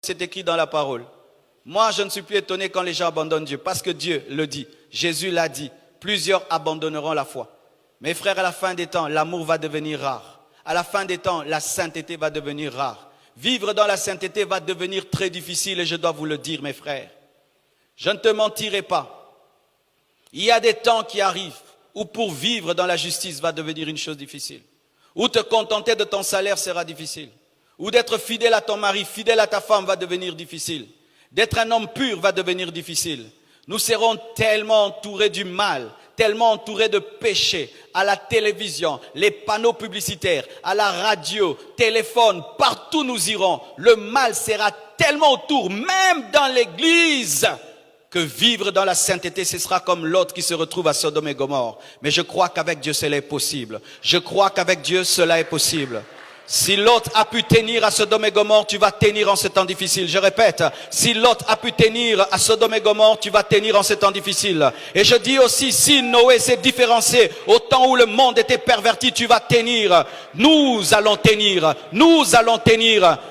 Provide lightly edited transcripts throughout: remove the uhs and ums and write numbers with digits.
c'est écrit dans la parole. Moi, je ne suis plus étonné quand les gens abandonnent Dieu, parce que Dieu le dit. Jésus l'a dit. Plusieurs abandonneront la foi. Mes frères, à la fin des temps, l'amour va devenir rare. À la fin des temps, la sainteté va devenir rare. Vivre dans la sainteté va devenir très difficile et je dois vous le dire, mes frères. Je ne te mentirai pas. Il y a des temps qui arrivent où pour vivre dans la justice va devenir une chose difficile. Où te contenter de ton salaire sera difficile. Ou d'être fidèle à ton mari, fidèle à ta femme va devenir difficile. D'être un homme pur va devenir difficile. Nous serons tellement entourés du mal, tellement entourés de péchés, à la télévision, les panneaux publicitaires, à la radio, téléphone, partout nous irons. Le mal sera tellement autour, même dans l'église, que vivre dans la sainteté, ce sera comme l'autre qui se retrouve à Sodome et Gomorrhe. Mais je crois qu'avec Dieu, cela est possible. Je crois qu'avec Dieu, cela est possible. Si l'autre a pu tenir à Sodome et Gomorrhe, tu vas tenir en ce temps difficile. Je répète, si l'autre a pu tenir à Sodome et Gomorrhe, tu vas tenir en ce temps difficile. Et je dis aussi, si Noé s'est différencié au temps où le monde était perverti, tu vas tenir. Nous allons tenir.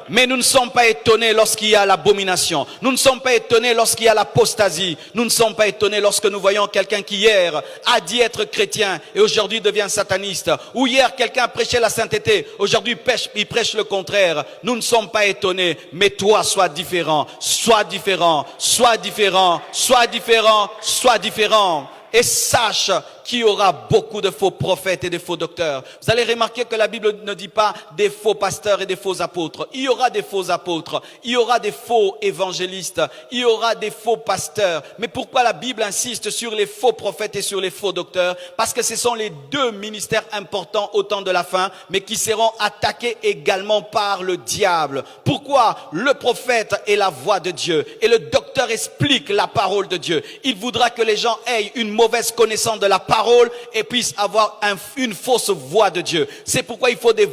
Mais nous ne sommes pas étonnés lorsqu'il y a l'abomination. Nous ne sommes pas étonnés lorsqu'il y a l'apostasie. Nous ne sommes pas étonnés lorsque nous voyons quelqu'un qui hier a dit être chrétien et aujourd'hui devient sataniste. Ou hier quelqu'un prêchait la sainteté, aujourd'hui il prêche le contraire. Nous ne sommes pas étonnés, mais toi sois différent, sois différent, sois différent, sois différent, sois différent. Et sache qu'il y aura beaucoup de faux prophètes et de faux docteurs. Vous allez remarquer que la Bible ne dit pas des faux pasteurs et des faux apôtres. Il y aura des faux apôtres, il y aura des faux évangélistes, il y aura des faux pasteurs. Mais pourquoi la Bible insiste sur les faux prophètes et sur les faux docteurs? Parce que ce sont les deux ministères importants au temps de la fin, mais qui seront attaqués également par le diable. Pourquoi? Le prophète est la voix de Dieu et le docteur explique la parole de Dieu. Il voudra que les gens aient une mauvaise connaissance de la parole et puissent avoir une fausse voix de Dieu. C'est pourquoi il faut des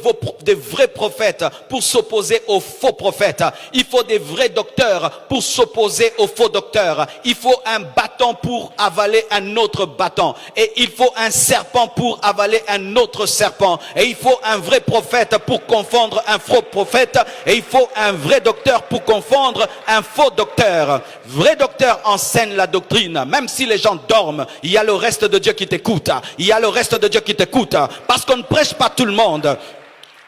vrais prophètes pour s'opposer aux faux prophètes. Il faut des vrais docteurs pour s'opposer aux faux docteurs. Il faut un bâton pour avaler un autre bâton. Et il faut un serpent pour avaler un autre serpent. Et il faut un vrai prophète pour confondre un faux prophète. Et il faut un vrai docteur pour confondre un faux docteur. Vrai docteur enseigne la doctrine. Même si les gens dorment, il y a le reste de Dieu qui t'écoute. Il y a le reste de Dieu qui t'écoute. Parce qu'on ne prêche pas tout le monde.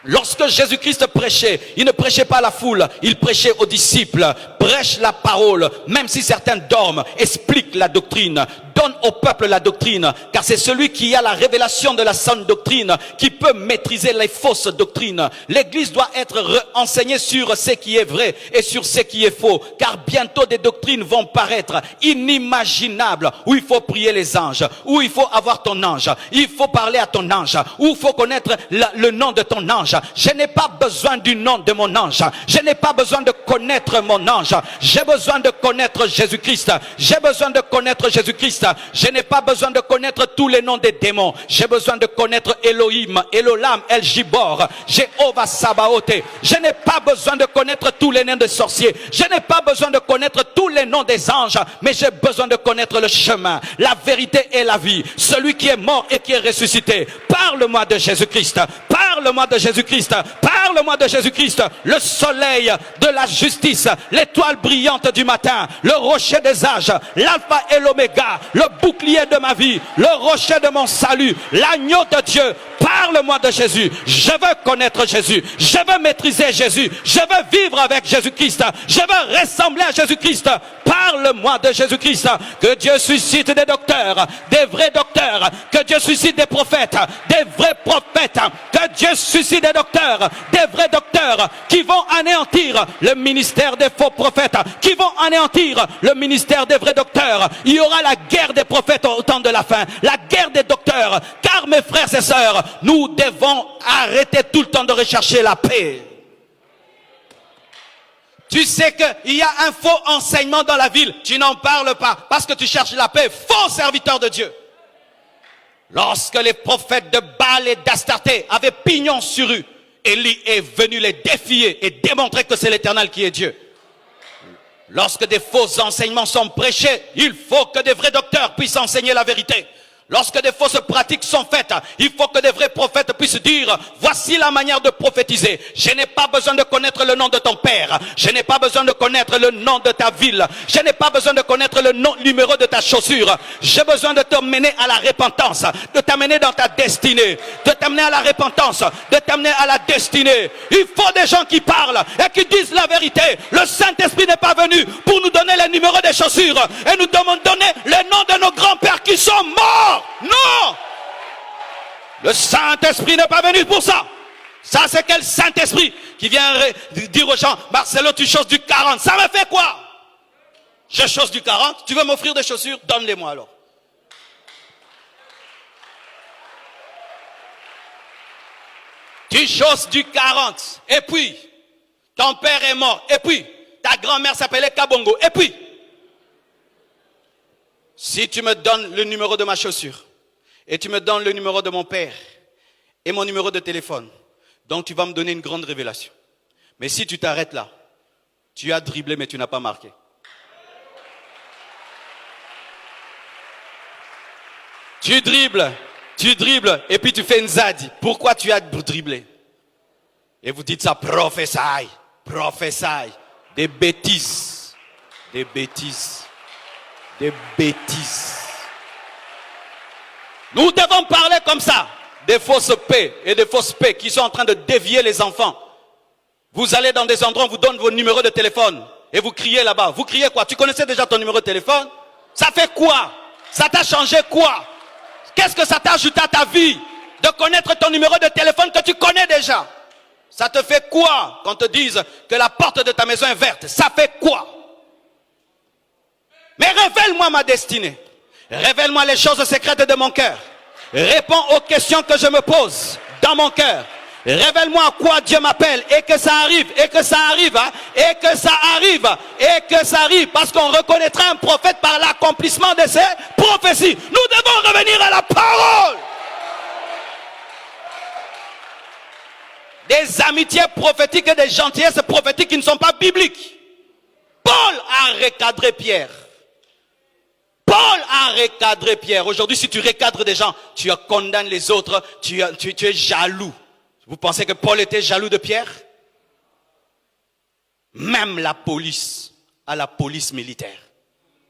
Lorsque Jésus-Christ prêchait, il ne prêchait pas à la foule, il prêchait aux disciples. Prêche la parole, même si certains dorment, explique la doctrine. Donne au peuple la doctrine, car c'est celui qui a la révélation de la sainte doctrine qui peut maîtriser les fausses doctrines. L'Église doit être enseignée sur ce qui est vrai et sur ce qui est faux, car bientôt des doctrines vont paraître inimaginables, où il faut prier les anges, où il faut avoir ton ange, il faut parler à ton ange, où il faut connaître le nom de ton ange. Je n'ai pas besoin du nom de mon ange, je n'ai pas besoin de connaître mon ange, j'ai besoin de connaître Jésus-Christ, j'ai besoin de connaître Jésus-Christ. Je n'ai pas besoin de connaître tous les noms des démons. J'ai besoin de connaître Elohim, Elolam, El Gibor, Jéhovah Sabaoth. Je n'ai pas besoin de connaître tous les noms des sorciers. Je n'ai pas besoin de connaître tous les noms des anges. Mais j'ai besoin de connaître le chemin, la vérité et la vie. Celui qui est mort et qui est ressuscité. Parle-moi de Jésus-Christ. Parle-moi de Jésus-Christ. Parle-moi de Jésus-Christ. Le soleil de la justice. L'étoile brillante du matin. Le rocher des âges. L'alpha et l'oméga. Le bouclier de ma vie, le rocher de mon salut, l'agneau de Dieu. Parle-moi de Jésus. Je veux connaître Jésus. Je veux maîtriser Jésus. Je veux vivre avec Jésus-Christ. Je veux ressembler à Jésus-Christ. Parle-moi de Jésus-Christ. Que Dieu suscite des docteurs, des vrais docteurs. Que Dieu suscite des prophètes, des vrais prophètes. Que Dieu suscite des docteurs, des vrais docteurs qui vont anéantir le ministère des faux prophètes, qui vont anéantir le ministère des vrais docteurs. Il y aura la guerre des prophètes au temps de la fin, la guerre des docteurs. Car mes frères et sœurs, nous devons arrêter tout le temps de rechercher la paix. Tu sais qu'il y a un faux enseignement dans la ville, tu n'en parles pas parce que tu cherches la paix. Faux serviteur de Dieu. Lorsque les prophètes de Baal et d'Astarté avaient pignon sur rue, Élie est venu les défier et démontrer que c'est l'Éternel qui est Dieu. Lorsque des faux enseignements sont prêchés, il faut que des vrais docteurs puissent enseigner la vérité. Lorsque des fausses pratiques sont faites, il faut que des vrais prophètes puissent dire, voici la manière de prophétiser. Je n'ai pas besoin de connaître le nom de ton père. Je n'ai pas besoin de connaître le nom de ta ville. Je n'ai pas besoin de connaître le numéro de ta chaussure. J'ai besoin de t'amener à la repentance, de t'amener dans ta destinée, de t'amener à la repentance, de t'amener à la destinée. Il faut des gens qui parlent et qui disent la vérité. Le Saint-Esprit n'est pas venu pour nous donner les numéros des chaussures et nous donner le nom de nos grands-pères qui sont morts. Non! Le Saint-Esprit n'est pas venu pour ça. Ça, c'est quel Saint-Esprit qui vient dire aux gens, Marcelo, tu choses du 40. Ça me fait quoi? Je chose du 40. Tu veux m'offrir des chaussures? Donne-les-moi alors. Tu choses du 40. Et puis, ton père est mort. Et puis, ta grand-mère s'appelait Kabongo. Et puis, si tu me donnes le numéro de ma chaussure, et tu me donnes le numéro de mon père, et mon numéro de téléphone, donc tu vas me donner une grande révélation. Mais si tu t'arrêtes là, tu as dribblé mais tu n'as pas marqué. Tu dribbles, et puis tu fais une zadi. Pourquoi tu as dribblé? Et vous dites ça, prophétie. Des bêtises. Nous devons parler comme ça. Des fausses paix et des fausses paix qui sont en train de dévier les enfants. Vous allez dans des endroits, on vous donne vos numéros de téléphone et vous criez là-bas. Vous criez quoi? Tu connaissais déjà ton numéro de téléphone? Ça fait quoi? Ça t'a changé quoi? Qu'est-ce que ça t'a ajouté à ta vie de connaître ton numéro de téléphone que tu connais déjà? Ça te fait quoi quand te disent que la porte de ta maison est verte? Ça fait quoi? Mais révèle-moi ma destinée. Révèle-moi les choses secrètes de mon cœur. Réponds aux questions que je me pose dans mon cœur. Révèle-moi à quoi Dieu m'appelle et que ça arrive, et que ça arrive, hein, et que ça arrive, et que ça arrive. Parce qu'on reconnaîtra un prophète par l'accomplissement de ses prophéties. Nous devons revenir à la parole. Des amitiés prophétiques et des gentillesses prophétiques qui ne sont pas bibliques. Paul a recadré Pierre. Paul a recadré Pierre. Aujourd'hui, si tu recadres des gens, tu condamnes les autres, tu es jaloux. Vous pensez que Paul était jaloux de Pierre? Même la police, à la police militaire.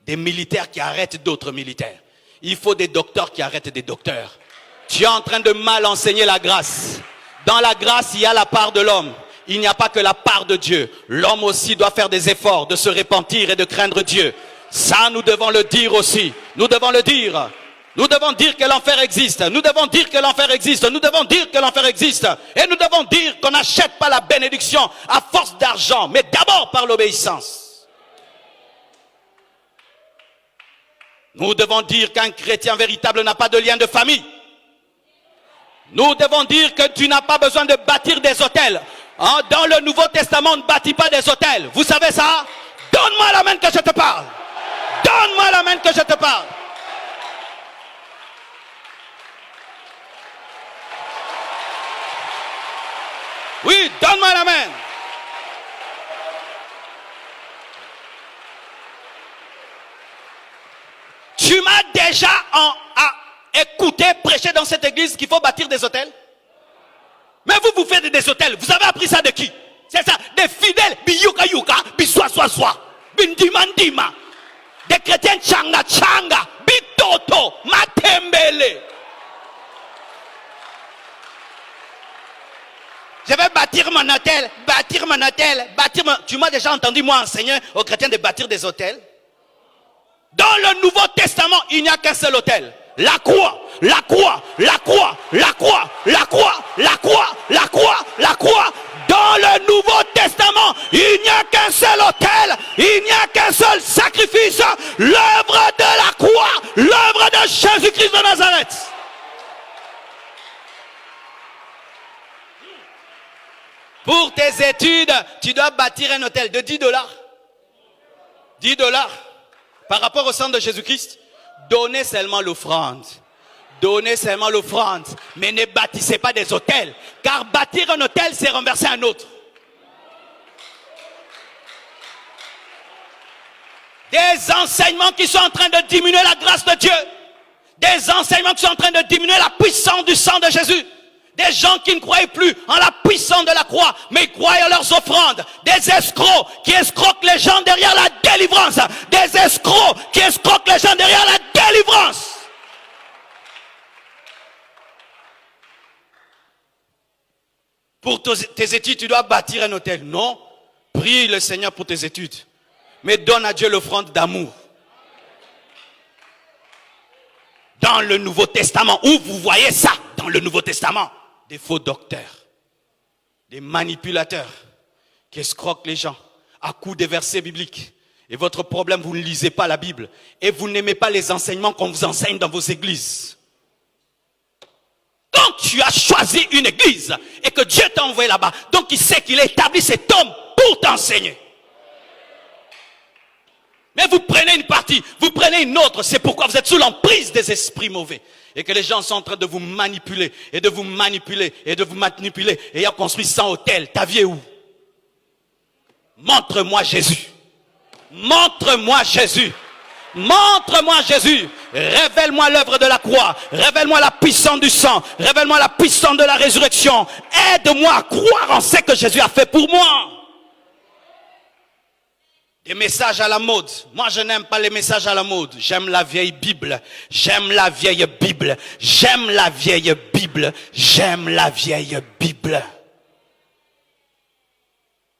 Des militaires qui arrêtent d'autres militaires. Il faut des docteurs qui arrêtent des docteurs. Tu es en train de mal enseigner la grâce. Dans la grâce, il y a la part de l'homme. Il n'y a pas que la part de Dieu. L'homme aussi doit faire des efforts de se repentir et de craindre Dieu. Ça, nous devons le dire aussi. Nous devons le dire. Nous devons dire que l'enfer existe. Nous devons dire que l'enfer existe. Nous devons dire que l'enfer existe. Et nous devons dire qu'on n'achète pas la bénédiction à force d'argent, mais d'abord par l'obéissance. Nous devons dire qu'un chrétien véritable n'a pas de lien de famille. Nous devons dire que tu n'as pas besoin de bâtir des hôtels. Dans le Nouveau Testament, on ne bâtit pas des hôtels. Vous savez ça? Donne-moi la main que je te parle. Donne-moi la main que je te parle. Oui, donne-moi la main. Tu m'as déjà écouté prêcher dans cette église qu'il faut bâtir des hôtels? Mais vous faites des hôtels. Vous avez appris ça de qui? C'est ça, des fidèles. Biyuka yuka, biswa swa swa, bindima ndima. Des chrétiens changa changa, bitoto, matembele. Je vais bâtir mon hôtel, Tu m'as déjà entendu moi enseigner aux chrétiens de bâtir des hôtels? Dans le Nouveau Testament, il n'y a qu'un seul hôtel. La croix, la croix, la croix, la croix, la croix, la croix, la croix, la croix. Dans le Nouveau Testament, il n'y a qu'un seul autel, il n'y a qu'un seul sacrifice, l'œuvre de la croix, l'œuvre de Jésus-Christ de Nazareth. Pour tes études, tu dois bâtir un hôtel de $10. $10 par rapport au sang de Jésus-Christ. Donnez seulement l'offrande. Donnez seulement l'offrande. Mais ne bâtissez pas des hôtels. Car bâtir un hôtel, c'est renverser un autre. Des enseignements qui sont en train de diminuer la grâce de Dieu. Des enseignements qui sont en train de diminuer la puissance du sang de Jésus. Des gens qui ne croyaient plus en la puissance de la croix, mais ils croyaient en leurs offrandes. Des escrocs qui escroquent les gens derrière la délivrance. Des escrocs qui escroquent les gens derrière la délivrance. Pour tes études, tu dois bâtir un hôtel. Non, prie le Seigneur pour tes études. Mais donne à Dieu l'offrande d'amour. Dans le Nouveau Testament, où vous voyez ça dans le Nouveau Testament? Des faux docteurs, des manipulateurs qui escroquent les gens à coups de versets bibliques. Et votre problème, vous ne lisez pas la Bible et vous n'aimez pas les enseignements qu'on vous enseigne dans vos églises. Donc tu as choisi une église et que Dieu t'a envoyé là-bas. Donc il sait qu'il a établi cet homme pour t'enseigner. Mais vous prenez une partie, vous prenez une autre. C'est pourquoi vous êtes sous l'emprise des esprits mauvais. Et que les gens sont en train de vous manipuler, et de vous manipuler, et de vous manipuler. Et ayant construit 100 hôtels, ta vie est où? Montre-moi Jésus. Montre-moi Jésus. Montre-moi Jésus. Révèle-moi l'œuvre de la croix. Révèle-moi la puissance du sang. Révèle-moi la puissance de la résurrection. Aide-moi à croire en ce que Jésus a fait pour moi. Des messages à la mode. Moi, je n'aime pas les messages à la mode. J'aime la vieille Bible. J'aime la vieille Bible. J'aime la vieille Bible. J'aime la vieille Bible.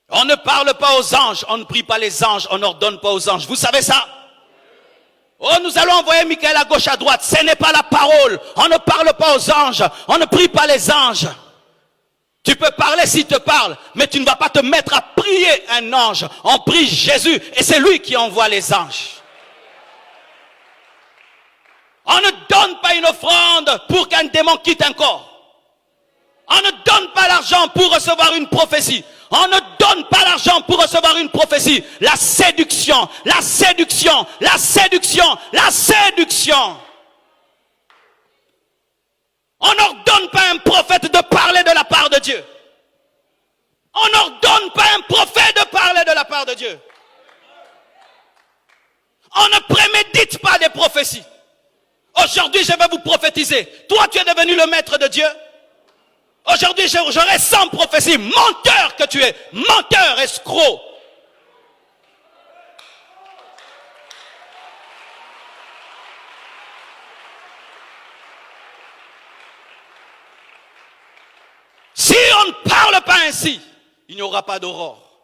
On ne parle pas aux anges. On ne prie pas les anges. On n'ordonne pas aux anges. Vous savez ça? Oh, nous allons envoyer Michael à gauche, à droite. Ce n'est pas la parole. On ne parle pas aux anges. On ne prie pas les anges. Tu peux parler s'il te parle, mais tu ne vas pas te mettre à prier un ange. On prie Jésus et c'est lui qui envoie les anges. On ne donne pas une offrande pour qu'un démon quitte un corps. On ne donne pas l'argent pour recevoir une prophétie. On ne donne pas l'argent pour recevoir une prophétie. La séduction, la séduction, la séduction, la séduction. On n'ordonne pas un prophète de parler de la part de Dieu. On n'ordonne pas un prophète de parler de la part de Dieu. On ne prémédite pas des prophéties. Aujourd'hui, je vais vous prophétiser. Toi, tu es devenu le maître de Dieu. Aujourd'hui, j'aurai 100 prophéties. Menteur que tu es. Menteur, escroc. Si on ne parle pas ainsi, il n'y aura pas d'aurore.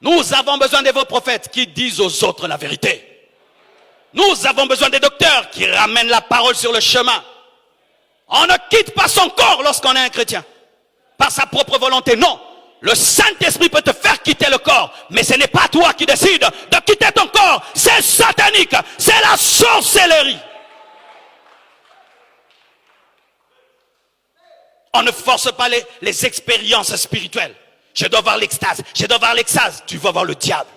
Nous avons besoin de vos prophètes qui disent aux autres la vérité. Nous avons besoin des docteurs qui ramènent la parole sur le chemin. On ne quitte pas son corps lorsqu'on est un chrétien. Par sa propre volonté, non. Le Saint-Esprit peut te faire quitter le corps, mais ce n'est pas toi qui décides de quitter ton corps. C'est satanique, c'est la sorcellerie. On ne force pas les expériences spirituelles. Je dois voir l'extase, je dois voir l'extase. Tu vas voir le diable.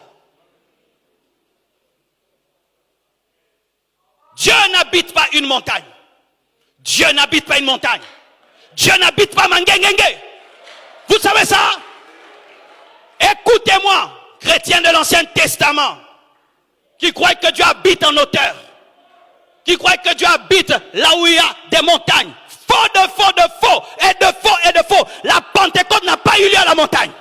Dieu n'habite pas une montagne. Dieu n'habite pas une montagne. Dieu n'habite pas Mangengenge. Vous savez ça? Écoutez-moi, chrétiens de l'Ancien Testament, qui croient que Dieu habite en hauteur, qui croient que Dieu habite là où il y a des montagnes. Faux de faux de faux, et de faux et de faux. La Pentecôte n'a pas eu lieu à la montagne.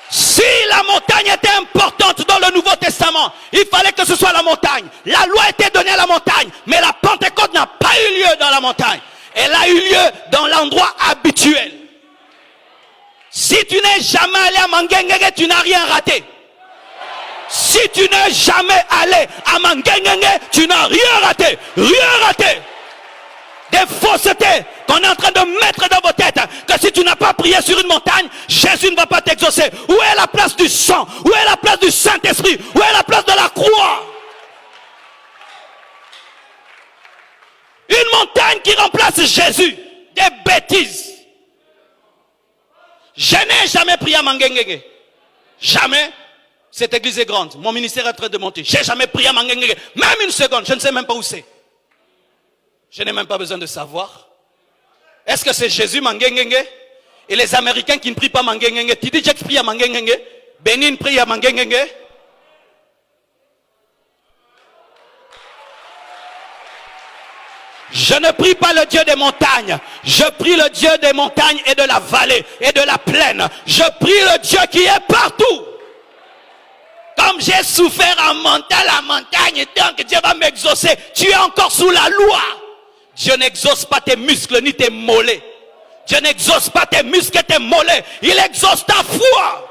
Si la montagne était importante dans le Nouveau Testament, il fallait que ce soit la montagne. La loi était donnée à la montagne, mais la Pentecôte n'a pas eu lieu dans la montagne. Elle a eu lieu dans l'endroit habituel. Si tu n'es jamais allé à Mangengenge, tu n'as rien raté. Si tu n'es jamais allé à Mangengenge, tu n'as rien raté. Rien raté. Des faussetés qu'on est en train de mettre dans vos têtes. Que si tu n'as pas prié sur une montagne, Jésus ne va pas t'exaucer. Où est la place du sang? Où est la place du Saint-Esprit? Où est la place de la croix? Une montagne qui remplace Jésus. Des bêtises. Je n'ai jamais prié à Mangengenge. Jamais. Cette église est grande. Mon ministère est en train de monter. Je n'ai jamais prié à Mangengenge. Même une seconde. Je ne sais même pas où c'est. Je n'ai même pas besoin de savoir. Est-ce que c'est Jésus Mangengenge? Et les Américains qui ne prient pas Mangengenge? Tidi Jack prie à Mangengenge? Benin prie à Mangengenge? Je ne prie pas le Dieu des montagnes. Je prie le Dieu des montagnes et de la vallée et de la plaine. Je prie le Dieu qui est partout. Comme j'ai souffert en montant la montagne, donc Dieu va m'exaucer. Tu es encore sous la loi. Dieu n'exauce pas tes muscles ni tes mollets. Dieu n'exauce pas tes muscles et tes mollets. Il exauce ta foi.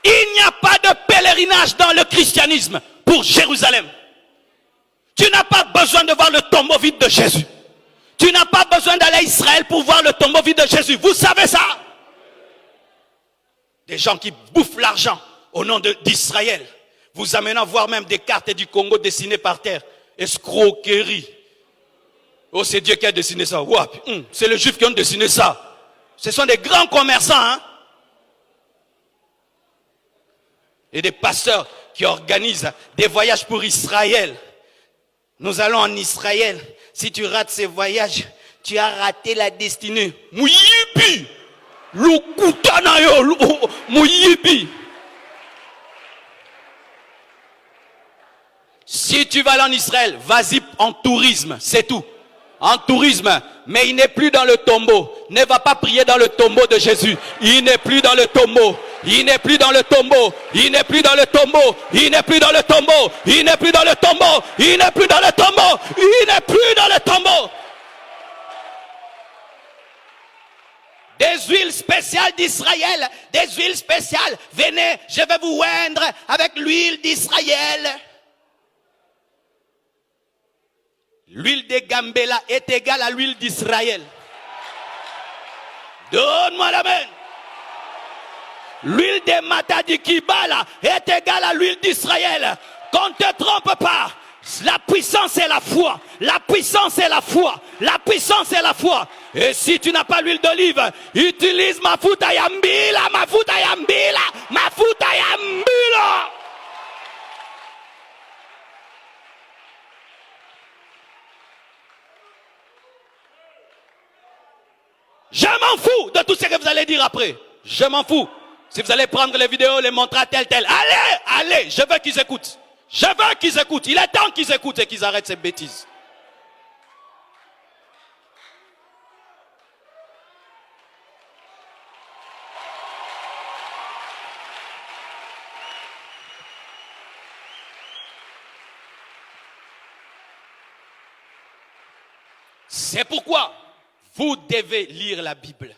Il n'y a pas de pèlerinage dans le christianisme pour Jérusalem. Tu n'as pas besoin de voir le tombeau vide de Jésus. Tu n'as pas besoin d'aller à Israël pour voir le tombeau vide de Jésus. Vous savez ça? Des gens qui bouffent l'argent au nom d'Israël. Vous amenant voir même des cartes du Congo dessinées par terre. Escroquerie. Oh, c'est Dieu qui a dessiné ça. Wow, c'est les Juifs qui ont dessiné ça. Ce sont des grands commerçants, hein? Et des pasteurs qui organisent des voyages pour Israël. Nous allons en Israël. Si tu rates ces voyages, tu as raté la destinée. Mouyibi. Lukutanayo. Mouyibi. Si tu vas aller en Israël, vas-y en tourisme, c'est tout. En tourisme, mais il n'est plus dans le tombeau. Ne va pas prier dans le tombeau de Jésus. Il n'est plus dans le tombeau. Il n'est plus dans le tombeau. Il n'est plus dans le tombeau. Il n'est plus dans le tombeau. Il n'est plus dans le tombeau. Il n'est plus dans le tombeau. Il n'est plus dans le tombeau. Des huiles spéciales d'Israël. Des huiles spéciales. Venez, je vais vous oindre avec l'huile d'Israël. L'huile de Gambela est égale à l'huile d'Israël. Donne-moi l'amen. L'huile de Matadi Kibala est égale à l'huile d'Israël. Qu'on ne te trompe pas. La puissance est la foi. La puissance est la foi. La puissance est la foi. Et si tu n'as pas l'huile d'olive, utilise mafuta yambila, mafuta yambila, mafuta yambila. Je m'en fous de tout ce que vous allez dire après. Je m'en fous. Si vous allez prendre les vidéos, les montrer à tel. Allez, je veux qu'ils écoutent. Je veux qu'ils écoutent. Il est temps qu'ils écoutent et qu'ils arrêtent ces bêtises. C'est pourquoi vous devez lire la Bible.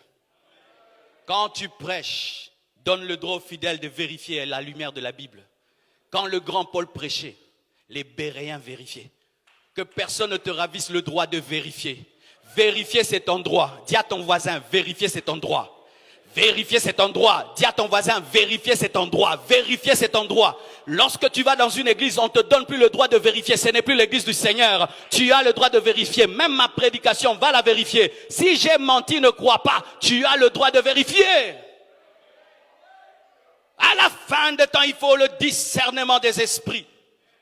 Quand tu prêches, donne le droit aux fidèles de vérifier la lumière de la Bible. Quand le grand Paul prêchait, les Béréens vérifiaient. Que personne ne te ravisse le droit de vérifier. Vérifier c'est ton droit. Dis à ton voisin, vérifier c'est ton droit. Vérifier c'est ton droit. Dis à ton voisin, vérifier c'est ton droit. Vérifier c'est ton droit. Lorsque tu vas dans une église, on ne te donne plus le droit de vérifier. Ce n'est plus l'église du Seigneur. Tu as le droit de vérifier. Même ma prédication, va la vérifier. Si j'ai menti, ne crois pas. Tu as le droit de vérifier. À la fin des temps, il faut le discernement des esprits.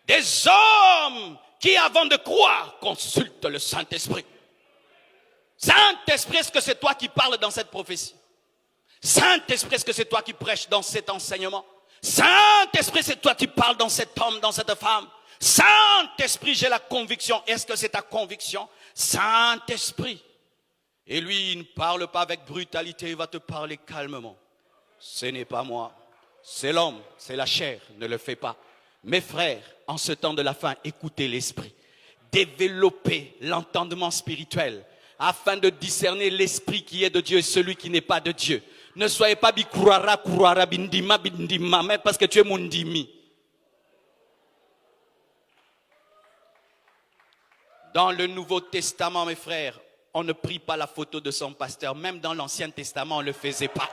Des hommes qui, avant de croire, consultent le Saint-Esprit. Saint-Esprit, est-ce que c'est toi qui parles dans cette prophétie? Saint-Esprit, est-ce que c'est toi qui prêches dans cet enseignement? Saint-Esprit, c'est toi qui parles dans cet homme, dans cette femme? Saint-Esprit, j'ai la conviction. Est-ce que c'est ta conviction? Saint-Esprit. Et lui, il ne parle pas avec brutalité, il va te parler calmement. Ce n'est pas moi. C'est l'homme, c'est la chair, ne le fais pas. Mes frères, en ce temps de la fin, écoutez l'esprit. Développez l'entendement spirituel afin de discerner l'esprit qui est de Dieu et celui qui n'est pas de Dieu. Ne soyez pas bikurara, kurara, bindima, bindima, mais parce que tu es mundimi. Dans le Nouveau Testament, mes frères, on ne prie pas la photo de son pasteur. Même dans l'Ancien Testament, on ne le faisait pas.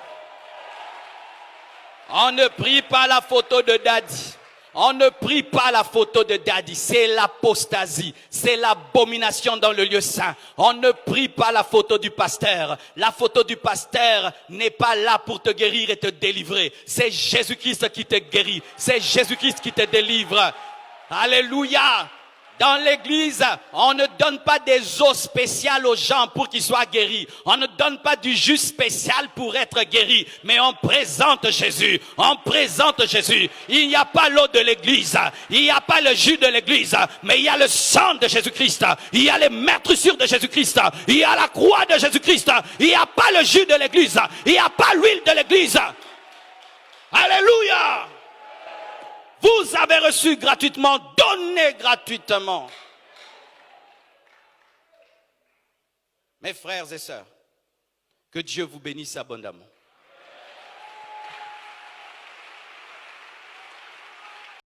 On ne prie pas la photo de Daddy. On ne prie pas la photo de Daddy. C'est l'apostasie. C'est l'abomination dans le lieu saint. On ne prie pas la photo du pasteur. La photo du pasteur n'est pas là pour te guérir et te délivrer. C'est Jésus-Christ qui te guérit. C'est Jésus-Christ qui te délivre. Alléluia. Dans l'église, on ne donne pas des eaux spéciales aux gens pour qu'ils soient guéris. On ne donne pas du jus spécial pour être guéri. Mais on présente Jésus. On présente Jésus. Il n'y a pas l'eau de l'église. Il n'y a pas le jus de l'église. Mais il y a le sang de Jésus-Christ. Il y a les meurtrissures de Jésus-Christ. Il y a la croix de Jésus-Christ. Il n'y a pas le jus de l'église. Il n'y a pas l'huile de l'église. Alléluia. Vous avez reçu gratuitement, donnez gratuitement. Mes frères et sœurs, que Dieu vous bénisse abondamment.